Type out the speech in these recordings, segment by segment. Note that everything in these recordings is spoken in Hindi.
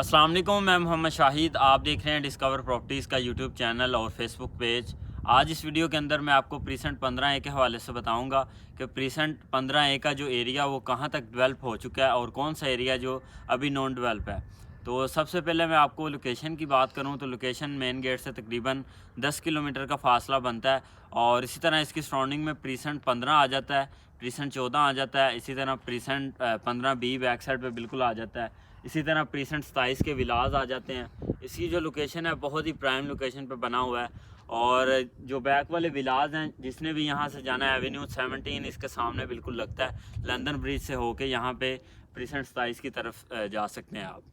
अस्सलाम वालेकुम, मैं मोहम्मद शाहिद। आप देख रहे हैं डिस्कवर प्रॉपर्टीज़ का यूट्यूब चैनल और फेसबुक पेज। आज इस वीडियो के अंदर मैं आपको प्रीसेंट 15A के हवाले से बताऊंगा कि प्रीसेंट 15A का जो एरिया वो कहां तक डेवलप हो चुका है और कौन सा एरिया जो अभी नॉन डेवलप है। तो सबसे पहले मैं आपको लोकेशन की बात करूं तो लोकेशन मेन गेट से तकरीबन 10 किलोमीटर का फासला बनता है और इसी तरह इसकी सराउंडिंग में प्रीसेंट 15 आ जाता है, प्रीसेंट 14 आ जाता है, इसी तरह प्रीसेंट 15B बैक साइड पर बिल्कुल आ जाता है, इसी तरह प्रीसेंट 27 के विलाज आ जाते हैं। इसकी जो लोकेशन है बहुत ही प्राइम लोकेशन पे बना हुआ है और जो बैक वाले विलाज हैं जिसने भी यहाँ से जाना है एवेन्यू 17 इसके सामने बिल्कुल लगता है, लंदन ब्रिज से होके यहाँ पे प्रीसेंट 27 की तरफ जा सकते हैं आप।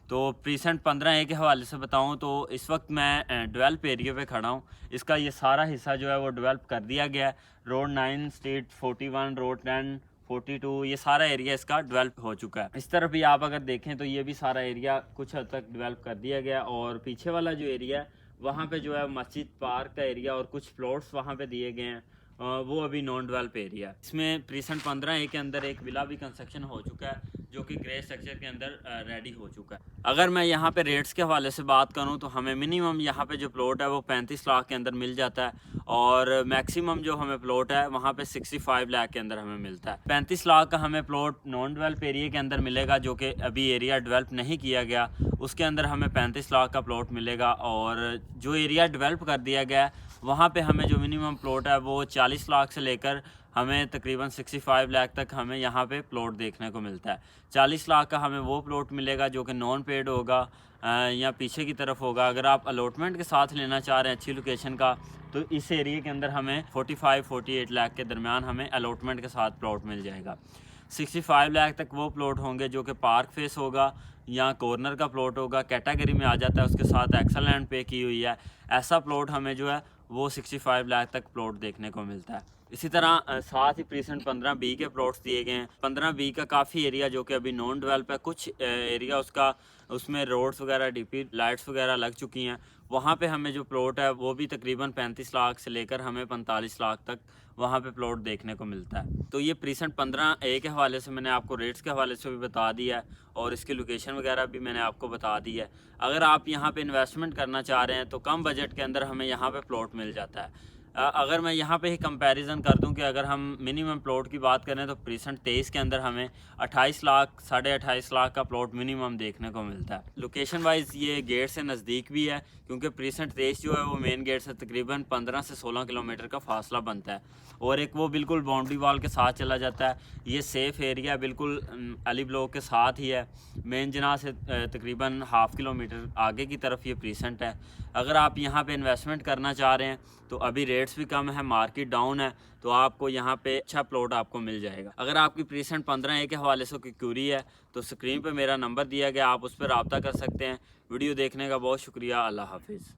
तो प्रीसेंट 15A के हवाले से बताऊँ तो इस वक्त मैं डेवलप एरिया पे खड़ा हूँ। इसका ये सारा हिस्सा जो है वो डेवलप कर दिया गया है। रोड 9, स्ट्रीट 41, रोड 10, 42, ये सारा एरिया इसका डेवलप हो चुका है। इस तरफ भी आप अगर देखें तो ये भी सारा एरिया कुछ हद तक डेवलप कर दिया गया और पीछे वाला जो एरिया है वहाँ पे जो है मस्जिद पार्क का एरिया और कुछ प्लॉट्स वहाँ पे दिए गए हैं, वो अभी नॉन डेवलप एरिया है। इसमें प्रीसेंट 15A के अंदर एक विला भी कंस्ट्रक्शन हो चुका है जो कि ग्रे स्ट्रक्चर के अंदर रेडी हो चुका है। अगर मैं यहाँ पे रेट्स के हवाले से बात करूँ तो हमें मिनिमम यहाँ पे जो प्लॉट है वो 35 लाख के अंदर मिल जाता है और मैक्सिमम जो हमें प्लॉट है वहाँ पे 65 लाख के अंदर हमें मिलता है। 35 लाख का हमें प्लॉट नॉन डेवलप एरिया के अंदर मिलेगा जो कि अभी एरिया डेवलप नहीं किया गया, उसके अंदर हमें 35 लाख का प्लॉट मिलेगा। और जो एरिया डेवलप कर दिया गया है वहाँ पे हमें जो मिनिमम प्लॉट है वो 40 लाख से लेकर हमें तकरीबन 65 लाख तक हमें यहाँ पे प्लॉट देखने को मिलता है। 40 लाख का हमें वो प्लॉट मिलेगा जो कि नॉन पेड होगा या पीछे की तरफ होगा। अगर आप अलॉटमेंट के साथ लेना चाह रहे हैं अच्छी लोकेशन का तो इस एरिया के अंदर हमें 45-48 लाख के दरमियान हमें अलॉटमेंट के साथ प्लॉट मिल जाएगा। 65 लाख तक वो प्लॉट होंगे जो कि पार्क फेस होगा या कॉर्नर का प्लॉट होगा, कैटेगरी में आ जाता है, उसके साथ एक्सेलेंट पे की हुई है, ऐसा प्लॉट हमें जो है वो 65 लाख तक प्लॉट देखने को मिलता है। इसी तरह साथ ही प्रीसेंट 15B के प्लॉट्स दिए गए हैं। 15B का काफ़ी एरिया जो कि अभी नॉन डेवलप है, कुछ एरिया उसका उसमें रोड्स वगैरह डीपी लाइट्स वगैरह लग चुकी हैं, वहाँ पे हमें जो प्लॉट है वो भी तकरीबन 35 लाख से लेकर हमें 45 लाख तक वहाँ पे प्लॉट देखने को मिलता है। तो ये प्रीसेंट 15A के हवाले से मैंने आपको रेट्स के हवाले से भी बता दिया है और इसकी लोकेशन वगैरह भी मैंने आपको बता दी है। अगर आप यहाँ पे इन्वेस्टमेंट करना चाह रहे हैं तो कम बजट के अंदर हमें यहाँ पे प्लॉट मिल जाता है। अगर मैं यहाँ पे ही कंपैरिजन कर दूं कि अगर हम मिनिमम प्लॉट की बात करें तो प्रीसेंट 23 के अंदर हमें 28 लाख 28.5 लाख का प्लॉट मिनिमम देखने को मिलता है। लोकेशन वाइज ये गेट से नज़दीक भी है क्योंकि प्रीसेंट 23 जो है वो मेन गेट से तकरीबन 15 से 16 किलोमीटर का फासला बनता है और एक वो बिल्कुल बाउंड्री वाल के साथ चला जाता है। ये सेफ़ एरिया बिल्कुल अली ब्लॉक के साथ ही है। मेन जना से तकरीबन ½ किलोमीटर आगे की तरफ ये प्रीसेंट है। अगर आप यहाँ पे इन्वेस्टमेंट करना चाह रहे हैं तो अभी रेट्स भी कम है, मार्केट डाउन है, तो आपको यहाँ पे अच्छा प्लॉट आपको मिल जाएगा। अगर आपकी प्रीसेंट 15A के हवाले से कोई क्यूरी है तो स्क्रीन पे मेरा नंबर दिया गया, आप उस पर रब्ता कर सकते हैं। वीडियो देखने का बहुत शुक्रिया। अल्लाह हाफिज़।